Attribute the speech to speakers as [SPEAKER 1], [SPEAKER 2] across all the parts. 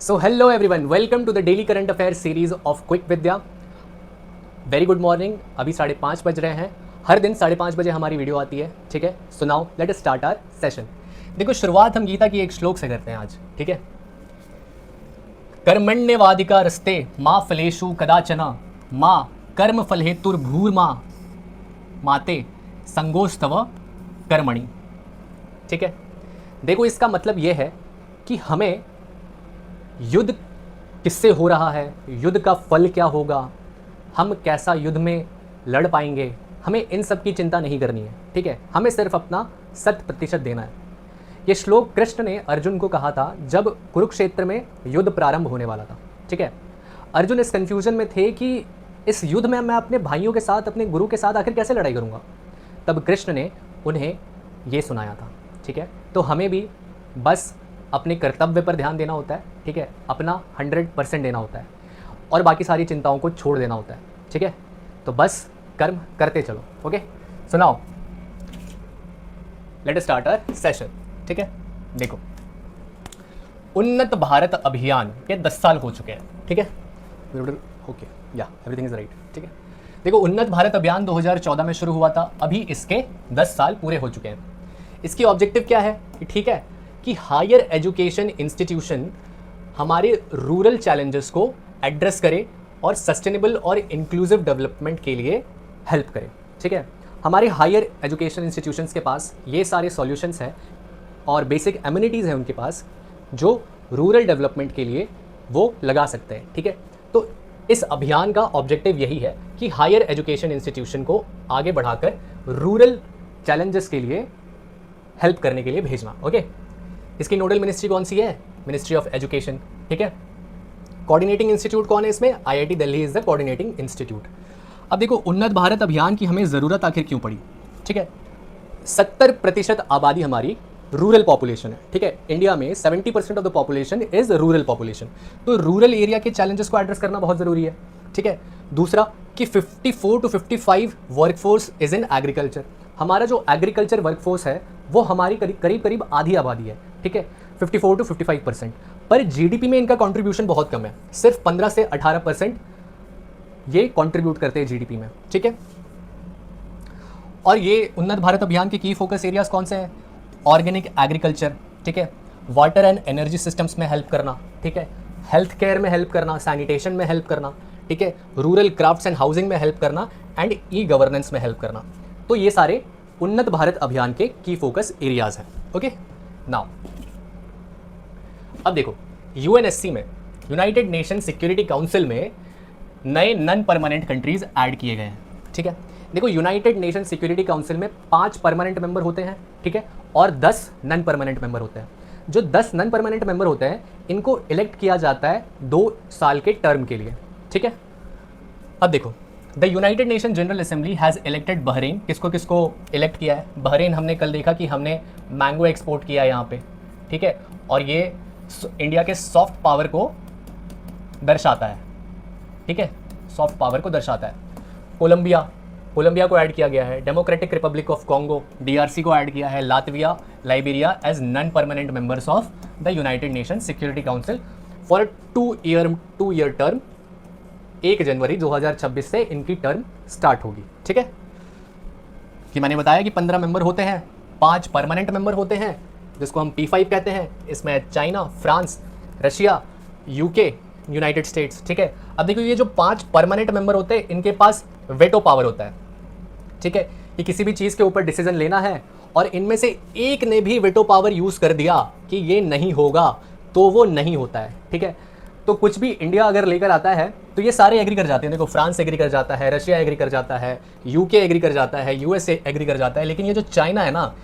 [SPEAKER 1] So hello everyone, welcome to the daily current affairs series of Quick Vidya. Very good morning. अभी 5:30 बज रहे हैं। हर दिन 5:30 बजे हमारी वीडियो आती है, ठीक है। So now let us start our session. देखो, शुरुआत हम गीता की एक श्लोक से करते हैं आज, ठीक है। कर्मण्यवादिका रस्ते माँ फलेषु कदाचना माँ कर्म फलहेतुर्भूर्मा माते संगोस्तव कर्मणि, ठीक है। देखो, इसका मतलब यह है कि हमें युद्ध किससे हो रहा है, युद्ध का फल क्या होगा, हम कैसा युद्ध में लड़ पाएंगे, हमें इन सब की चिंता नहीं करनी है, ठीक है। हमें सिर्फ अपना 100% देना है। ये श्लोक कृष्ण ने अर्जुन को कहा था जब कुरुक्षेत्र में युद्ध प्रारंभ होने वाला था, ठीक है। अर्जुन इस कंफ्यूजन में थे कि इस युद्ध में मैं अपने भाइयों के साथ, अपने गुरु के साथ आखिर कैसे लड़ाई करूँगा। तब कृष्ण ने उन्हें ये सुनाया था, ठीक है। तो हमें भी बस अपने कर्तव्य पर ध्यान देना होता है, ठीक है। अपना 100% देना होता है और बाकी सारी चिंताओं को छोड़ देना होता है, ठीक है। तो बस कर्म करते चलो, okay. So now let us start our session, ठीक है। देखो, उन्नत भारत अभियान के 10 साल हो चुके हैं, ठीक है। ओके, या एवरीथिंग इज राइट, ठीक है। देखो, उन्नत भारत अभियान 2014 में शुरू हुआ था। अभी इसके 10 साल पूरे हो चुके हैं। इसकी ऑब्जेक्टिव क्या है, ठीक है, कि हायर एजुकेशन इंस्टीट्यूशन हमारे रूरल चैलेंजेस को एड्रेस करे और सस्टेनेबल और इंक्लूसिव डेवलपमेंट के लिए हेल्प करे, ठीक है। हमारे हायर एजुकेशन इंस्टीट्यूशंस के पास ये सारे सॉल्यूशंस हैं और बेसिक एमिनिटीज़ हैं उनके पास जो रूरल डेवलपमेंट के लिए वो लगा सकते हैं, ठीक है। तो इस अभियान का ऑब्जेक्टिव यही है कि हायर एजुकेशन इंस्टीट्यूशन को आगे बढ़ाकर रूरल चैलेंजेस के लिए हेल्प करने के लिए भेजना, ओके। इसकी नोडल मिनिस्ट्री कौन सी है? मिनिस्ट्री ऑफ एजुकेशन, ठीक है। कोऑर्डिनेटिंग इंस्टीट्यूट कौन है इसमें? IIT Delhi is the coordinating institute. अब देखो, उन्नत भारत अभियान की हमें ज़रूरत आखिर क्यों पड़ी, ठीक है। 70% आबादी हमारी रूरल पॉपुलेशन है, ठीक है। इंडिया में 70% of the population is rural population. तो रूरल एरिया के चैलेंजेस को एड्रेस करना बहुत ज़रूरी है, ठीक है। दूसरा कि 54 to 55 workforce is in agriculture. हमारा जो एग्रीकल्चर वर्कफोर्स है वो हमारी करीब आधी आबादी है, ठीक है। 54 to 55%। पर जीडीपी में इनका कंट्रीब्यूशन बहुत कम है, सिर्फ 15 से 18% ये कंट्रीब्यूट करते हैं जीडीपी में, ठीक है। और ये उन्नत भारत अभियान के की फोकस एरियाज कौन से हैं? ऑर्गेनिक एग्रीकल्चर, ठीक है। वाटर एंड एनर्जी सिस्टम्स में हेल्प करना, ठीक है। हेल्थ केयर में हेल्प करना, सैनिटेशन में हेल्प करना, ठीक है। रूरल क्राफ्ट्स एंड हाउसिंग में हेल्प करना एंड ई गवर्नेंस में हेल्प करना। तो ये सारे उन्नत भारत अभियान के की फोकस एरियाज हैं, ओके। नाउ अब देखो, यूएनएससी में, यूनाइटेड नेशन सिक्योरिटी काउंसिल में नए नॉन परमानेंट कंट्रीज ऐड किए गए हैं, ठीक है। देखो, यूनाइटेड नेशन सिक्योरिटी काउंसिल में 5 परमानेंट मेंबर होते हैं, ठीक है, और 10 नॉन परमानेंट मेंबर होते हैं। जो 10 नॉन परमानेंट मेंबर होते हैं इनको इलेक्ट किया जाता है 2 साल के टर्म के लिए, ठीक है। अब देखो, the United nation general assembly has elected Bahrain. किसको किसको इलेक्ट किया है? बहरीन। हमने कल देखा कि हमने मैंगो एक्सपोर्ट किया है यहाँ पे, ठीक है, और ये इंडिया के सॉफ्ट पावर को दर्शाता है, ठीक है, सॉफ्ट पावर को दर्शाता है। कोलंबिया को ऐड किया गया है। Democratic Republic of Congo DRC को ऐड किया है। Latvia, Liberia as non permanent members of the United Nation Security Council for 2 year term. 1 जनवरी 2026 से इनकी टर्म स्टार्ट होगी, ठीक है। कि मैंने बताया कि 15 मेंबर होते हैं, 5 परमानेंट मेंबर होते हैं जिसको हम P5 कहते हैं। इसमें China, France, Russia, UK, United states, ठीक है। अब देखो, ये जो 5 परमानेंट मेंबर होते हैं इनके पास वेटो पावर होता है, ठीक है। कि किसी भी चीज़ के ऊपर डिसीजन लेना है और इनमें से एक ने भी वेटो पावर यूज़ कर दिया कि ये नहीं होगा तो वो नहीं होता है, ठीक है। तो कुछ भी इंडिया अगर लेकर आता है तो ये सारे एग्री कर जाते हैं। देखो, फ्रांस एग्री कर जाता है, रशिया एग्री कर जाता है, यूके एग्री कर जाता है, यूएसए एग्री कर जाता है, लेकिन ये जो चाइना है ना,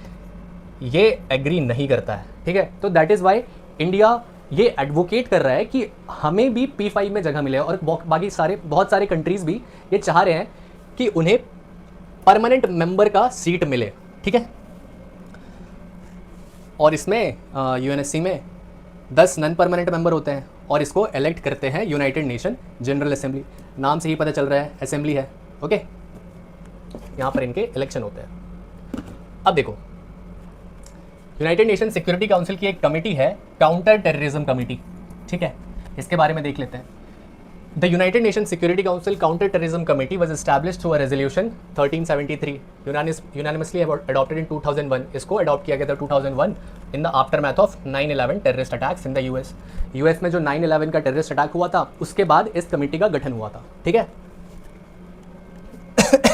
[SPEAKER 1] ये एग्री नहीं करता है, ठीक है। तो दैट इज़ वाई इंडिया ये एडवोकेट कर रहा है कि हमें भी P5 में जगह मिले और बाकी बहुत सारे कंट्रीज़ भी ये चाह रहे हैं कि उन्हें परमानेंट मेंबर का सीट मिले, ठीक है। और इसमें यूएनएससी में 10 नॉन परमानेंट मेंबर होते हैं और इसको इलेक्ट करते हैं यूनाइटेड नेशन जनरल असेंबली। नाम से ही पता चल रहा है असेंबली है, ओके। यहाँ पर इनके इलेक्शन होते हैं। अब देखो, यूनाइटेड नेशन सिक्योरिटी काउंसिल की एक कमेटी है, काउंटर टेररिज्म कमेटी, ठीक है। इसके बारे में देख लेते हैं। The United Nation Security council counter terrorism committee was established through a resolution 1373 unanimously adopted in 2001। इसको अडॉप्ट किया गया था 2001 in the after math of 9/11 terrorist attacks in the US में जो 9/11 का टेररिस्ट अटैक हुआ था उसके बाद इस कमेटी का गठन हुआ था। ठीक है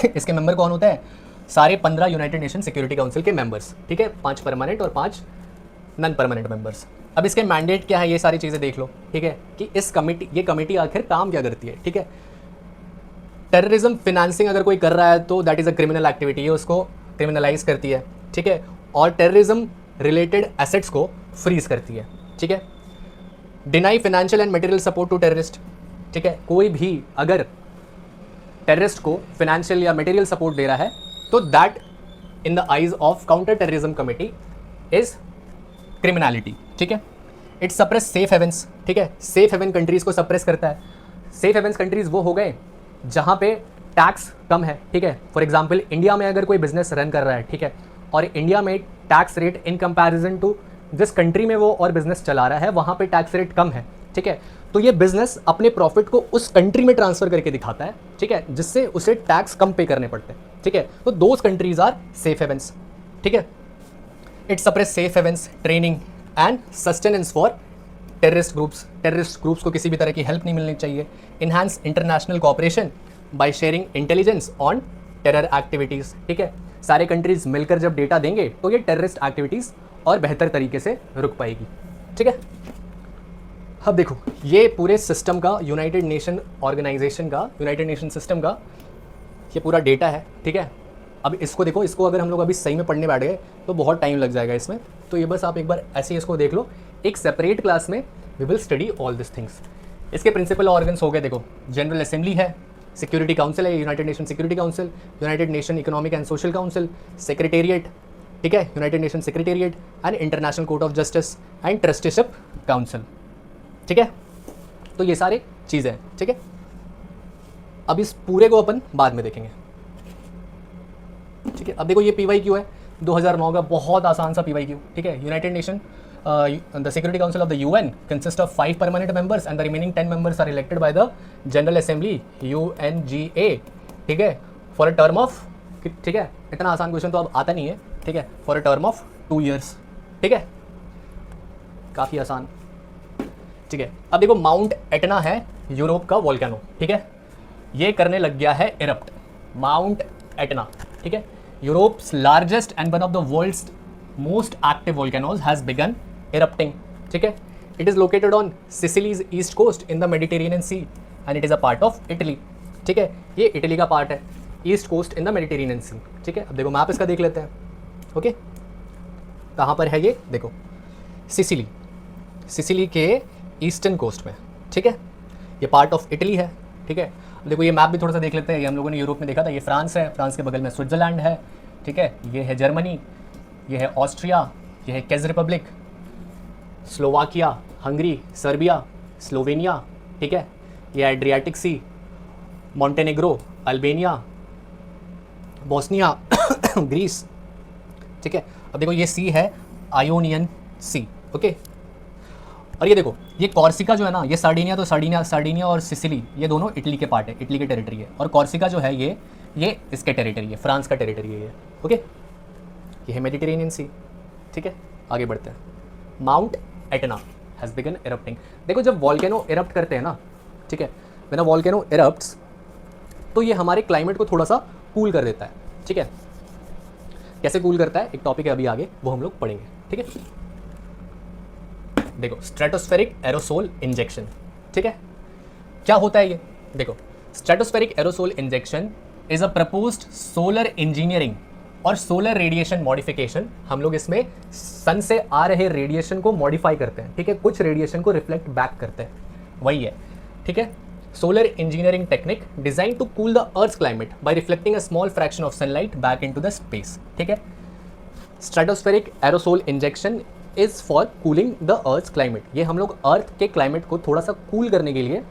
[SPEAKER 1] इसके मेंबर कौन होते हैं? सारे 15 यूनाइटेड नेशन सिक्योरिटी काउंसिल के मेंबर्स। ठीक है, 5 परमानेंट और 5 नॉन परमानेंट मेंबर्स। अब इसके मैंडेट क्या है ये सारी चीज़ें देख लो। ठीक है कि ये कमेटी आखिर काम क्या करती है। ठीक है, टेररिज्म फिनेंसिंग अगर कोई कर रहा है तो that is a criminal activity, ये उसको क्रिमिनलाइज करती है। ठीक है, और टेररिज्म रिलेटेड एसेट्स को फ्रीज करती है। ठीक है, deny financial and material support to terrorist. ठीक है, कोई भी अगर टेररिस्ट को फाइनेंशियल या मटेरियल सपोर्ट दे रहा है तो that in the eyes of counter terrorism committee is criminality. ठीक है, इट सप्रेस सेफ हेवन्स। ठीक है, सेफ हेवन कंट्रीज को सप्रेस करता है। सेफ हेवन्स कंट्रीज वो हो गए जहाँ पे टैक्स कम है। ठीक है, फॉर एग्जांपल इंडिया में अगर कोई बिजनेस रन कर रहा है, ठीक है, और इंडिया में tax rate in comparison to जिस कंट्री में वो और बिजनेस चला रहा है वहाँ पे टैक्स रेट कम है। ठीक है, तो ये बिजनेस अपने प्रॉफिट को उस कंट्री में ट्रांसफर करके दिखाता है। ठीक है, जिससे उसे टैक्स कम पे करने पड़ते हैं। ठीक है, तो those countries are safe havens. ठीक है, it suppress safe havens training and sustenance for terrorist groups को किसी भी तरह की हेल्प नहीं मिलनी चाहिए। Enhance international cooperation by sharing intelligence on terror activities. ठीक है, सारे कंट्रीज मिलकर जब डेटा देंगे तो ये टेररिस्ट एक्टिविटीज़ और बेहतर तरीके से रुक पाएगी। ठीक है, अब देखो ये पूरे सिस्टम का यूनाइटेड नेशन ऑर्गेनाइजेशन का, यूनाइटेड नेशन सिस्टम का ये पूरा डेटा है। ठीक है, अब इसको देखो, इसको अगर हम लोग अभी सही में पढ़ने बैठ गए तो बहुत टाइम लग जाएगा इसमें। तो ये बस आप एक बार ऐसे ही इसको देख लो, एक सेपरेट क्लास में we will study all this things. इसके प्रिंसिपल ऑर्गन्स हो गए, देखो जनरल असेंबली है, सिक्योरिटी काउंसिल है, United Nation Security Council, United Nation Economic and Social Council, Secretariat, ठीक है, United Nation Secretariat and International Court of Justice and Trusteeship Council. ठीक है, तो ये सारी चीज़ें हैं। ठीक है, अब इस पूरे को अपन बाद में देखेंगे। ठीक है, अब देखो ये PYQ है 2009 का, बहुत आसान सा PYQ। ठीक है, United Nation the Security Council of the UN consist of 5 permanent members and the remaining 10 members are elected by the General Assembly UNGA। ठीक है, फॉर अ टर्म ऑफ, ठीक है, इतना आसान क्वेश्चन तो अब आता नहीं है। ठीक है, for a term of 2 years। ठीक है, काफ़ी आसान। ठीक है, अब देखो माउंट एटना है यूरोप का वोल्केनो। ठीक है, ये करने लग गया है इरप्ट, माउंट एटना। ठीक है, Europe's largest and one of the world's most active volcanoes has begun erupting। ठीक है, it is located on Sicily's east coast in the Mediterranean sea and it is a part of Italy. ठीक है, ये Italy का part है, east coast in the Mediterranean sea. ठीक है, अब देखो मैप इसका देख लेते हैं। ओके, कहाँ पर है ये? देखो सिसिली के ईस्टर्न कोस्ट में। ठीक है, ये पार्ट ऑफ इटली है। ठीक है, देखो ये मैप भी थोड़ा सा देख लेते हैं। ये हम लोगों ने यूरोप में देखा था, ये फ्रांस है, फ्रांस के बगल में स्विट्जरलैंड है। ठीक है, ये है जर्मनी, ये है ऑस्ट्रिया, ये है चेक Republic, Slovakia, Hungary, Serbia, Slovenia. ठीक है, ये Adriatic Sea, Montenegro, Albania, Bosnia, Greece. ठीक है, अब देखो ये सी है आयोनियन सी। ओके, और ये देखो ये कॉर्सिका जो है ना, ये सार्डिनिया, तो सार्डिनिया और सिसिली ये दोनों इटली के पार्ट है, इटली के टेरिटरी है। और कॉर्सिका जो है ये इसके टेरिटरी है, फ्रांस का टेरिटरी है ये। ओके, ये है मेडिटेरेनियन सी। ठीक है, आगे बढ़ते हैं। Mount Etna has begun erupting. देखो जब वॉल्केनो इरप्ट करते हैं ना, ठीक है, व्हेन अ वॉल्केनो इरप्ट्स तो ये हमारे क्लाइमेट को थोड़ा सा कूल कर देता है। ठीक है, कैसे कूल करता है एक टॉपिक है अभी आगे, वो हम लोग पढ़ेंगे। ठीक है, देखो स्ट्रेटोस्फेरिक एरोसोल इंजेक्शन। ठीक है, क्या होता है ये? देखो stratospheric aerosol injection is a proposed solar engineering और सोलर रेडिएशन मॉडिफिकेशन। हम लोग इसमें सन से आ रहे रेडिएशन को मॉडिफाई करते हैं। ठीक है, कुछ रेडिएशन को रिफ्लेक्ट बैक करते हैं, वही है। ठीक है, solar engineering technique design to cool the earth climate by reflecting a small fraction of sunlight back into the space. ठीक है, stratospheric aerosol injection is for cooling the earth climate. ये हम लोग अर्थ के क्लाइमेट को थोड़ा सा कूल करने के लिए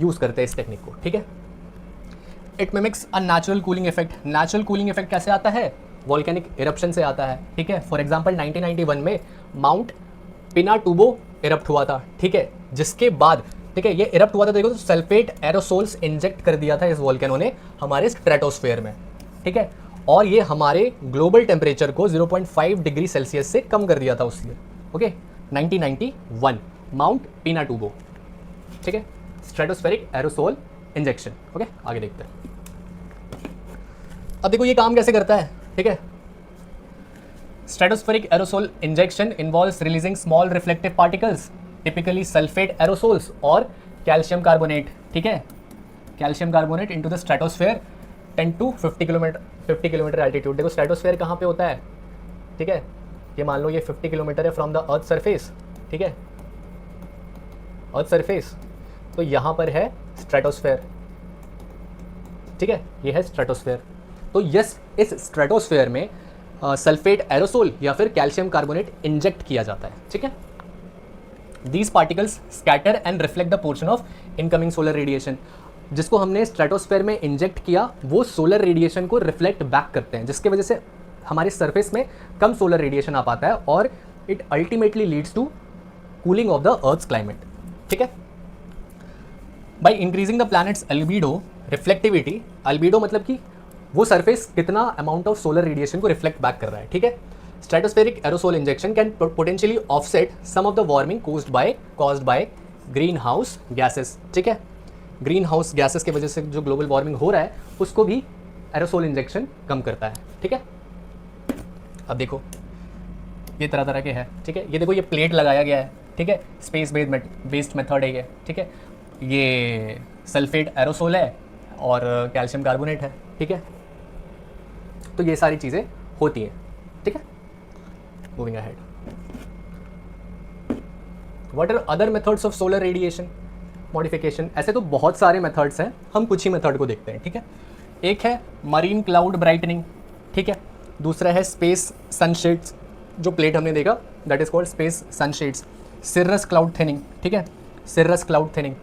[SPEAKER 1] यूज करते हैं इस टेक्निक को। ठीक है, it mimics a natural cooling effect. Natural cooling effect कैसे आता है? वॉल्केनिक इरप्शन से आता है। ठीक है, फॉर एग्जांपल 1991 में माउंट पिनाटुबो इरप्ट हुआ था। ठीक है, जिसके बाद ठीक है, ये इरप्ट हुआ था, देखो तो सल्फेट एरोसोल्स इंजेक्ट कर दिया था इस वोल्केनो ने हमारे स्ट्रेटोस्फेयर में, ठीक है, और ये हमारे ग्लोबल टेम्परेचर को 0.5 डिग्री सेल्सियस से कम कर दिया था उस ईयर, ओके, 1991, माउंट पिनाटुबो, ठीक है, स्ट्रेटोस्फेरिक एरोसोल इंजेक्शन, ओके, आगे देखते हैं। अब देखो ये काम कैसे करता है, ठीक है, stratospheric aerosol injection involves releasing small reflective particles, typically sulphate aerosols और कैल्शियम कार्बोनेट, ठीक है, calcium carbonate into the stratosphere 10 to 50 kilometre altitude. देखो स्ट्रेटोस्फेयर कहाँ पे होता है, ठीक है, ये मान लो ये 50 किलोमीटर है फ्रॉम द अर्थ सरफेस, ठीक है, अर्थ सरफेस, तो यहाँ पर है स्ट्रेटोस्फेयर, ठीक है, ये है स्ट्रेटोस्फेयर। तो यस, इस स्ट्रेटोस्फेयर में सल्फेट एरोसोल या फिर कैल्शियम कार्बोनेट इंजेक्ट किया जाता है, ठीक है। These particles scatter and reflect the portion of incoming solar radiation. जिसको हमने स्ट्रेटोस्फेयर में इंजेक्ट किया वो सोलर रेडिएशन को रिफ्लेक्ट बैक करते हैं, जिसकी वजह से हमारे सरफेस में कम सोलर रेडिएशन आ पाता है और it ultimately leads to cooling of the earth's climate, ठीक है। By increasing the planet's albedo reflectivity, albedo मतलब कि वो सरफेस कितना अमाउंट ऑफ सोलर रेडिएशन को रिफ्लेक्ट बैक कर रहा है, ठीक है। Stratospheric aerosol injection can potentially offset some of the warming caused by greenhouse gases, ठीक है। ग्रीन हाउस गैसेस की वजह से जो ग्लोबल वार्मिंग हो रहा है उसको भी एरोसोल इंजेक्शन कम करता है, ठीक है। अब देखो ये तरह तरह के हैं, ठीक है, ये देखो ये प्लेट लगाया गया है, ठीक है, स्पेस बेस्ड मेथड है ये, ठीक है, ये सल्फेट एरोसोल है और कैल्शियम कार्बोनेट है, ठीक है। तो ये सारी चीज़ें होती हैं, ठीक है। Moving ahead, what are other methods of solar radiation modification? ऐसे तो बहुत सारे मेथड्स हैं, हम कुछ ही मेथड को देखते हैं, ठीक है। एक है मरीन क्लाउड ब्राइटनिंग, ठीक है, दूसरा है स्पेस सनशेड्स, जो प्लेट हमने देखा that is called space sunshades, cirrus cloud thinning, ठीक है, सिरस क्लाउड थिनिंग।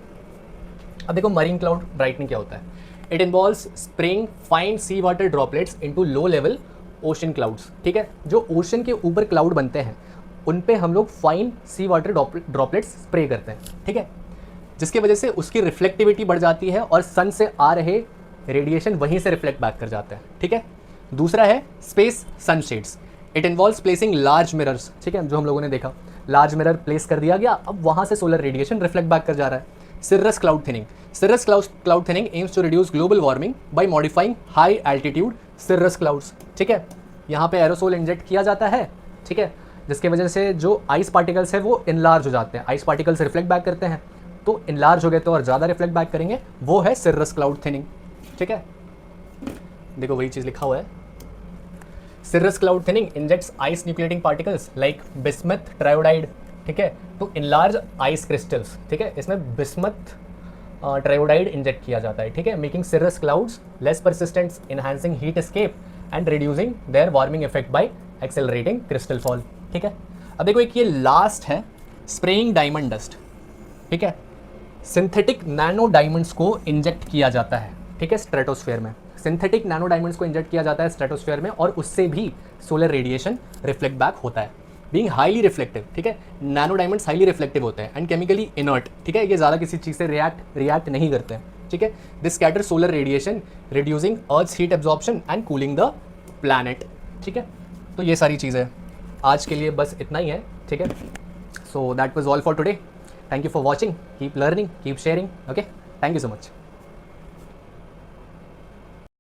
[SPEAKER 1] अब देखो मरीन क्लाउड ब्राइटनिंग क्या होता है, it involves spraying fine sea water droplets into low level ocean clouds, ठीक है, जो ओशन के ऊपर क्लाउड बनते हैं उन पे हम लोग fine sea water droplets spray करते हैं, ठीक है, जिसकी वजह से उसकी रिफ्लेक्टिविटी बढ़ जाती है और सन से आ रहे रेडिएशन वहीं से रिफ्लेक्ट बैक कर जाते हैं, ठीक है। दूसरा है space sunshades, it involves placing large mirrors, ठीक है, जो हम लोगों ने देखा, लार्ज मिरर प्लेस कर दिया गया, अब वहाँ से सोलर रेडिएशन रिफ्लेक्ट बैक कर जा रहा है। Cirrus cloud thinning, cirrus cloud thinning aims to reduce global warming by modifying high altitude cirrus clouds, ठीक है, यहाँ पे एरोसोल इंजेक्ट किया जाता है, ठीक है, जिसकी वजह से जो आइस पार्टिकल्स है वो इनलार्ज हो जाते हैं, आइस पार्टिकल्स रिफ्लेक्ट बैक करते हैं, तो इनलार्ज हो गए तो और ज़्यादा रिफ्लेक्ट बैक करेंगे, वो है सिरस क्लाउड थिनिंग, ठीक है। देखो वही चीज़ लिखा हुआ है, cirrus cloud thinning injects ice nucleating particles like bismuth triiodide, ठीक है, टू इनलार्ज आइस क्रिस्टल्स, ठीक है, इसमें बिस्मथ ट्रायोडाइड इंजेक्ट किया जाता है, ठीक है, making cirrus clouds less persistent, enhancing heat escape and reducing their warming effect by accelerating crystal fall, ठीक है। अब देखो एक ये लास्ट है स्प्रेइंग डायमंड डस्ट, ठीक है, सिंथेटिक नैनो डायमंड्स को इंजेक्ट किया जाता है, ठीक है, स्ट्रेटोस्फेयर में, सिंथेटिक नैनो डायमंड्स को इंजेक्ट किया जाता है स्ट्रेटोस्फेयर में और उससे भी सोलर रेडिएशन रिफ्लेक्ट बैक होता है, बीइंग हाईली रिफ्लेक्टिव, ठीक है, नैनो डायमंड्स हाईली रिफ्लेक्टिव होते हैं एंड केमिकली इनर्ट, ठीक है, ये ज़्यादा किसी चीज़ से रिएक्ट नहीं करते हैं, ठीक है, this scatter solar radiation reducing earth heat absorption and cooling the planet, ठीक है। तो ये सारी चीज़ें आज के लिए बस इतना ही है, ठीक है। So that was all for today, thank you for watching, keep learning, keep sharing, okay, thank you so much.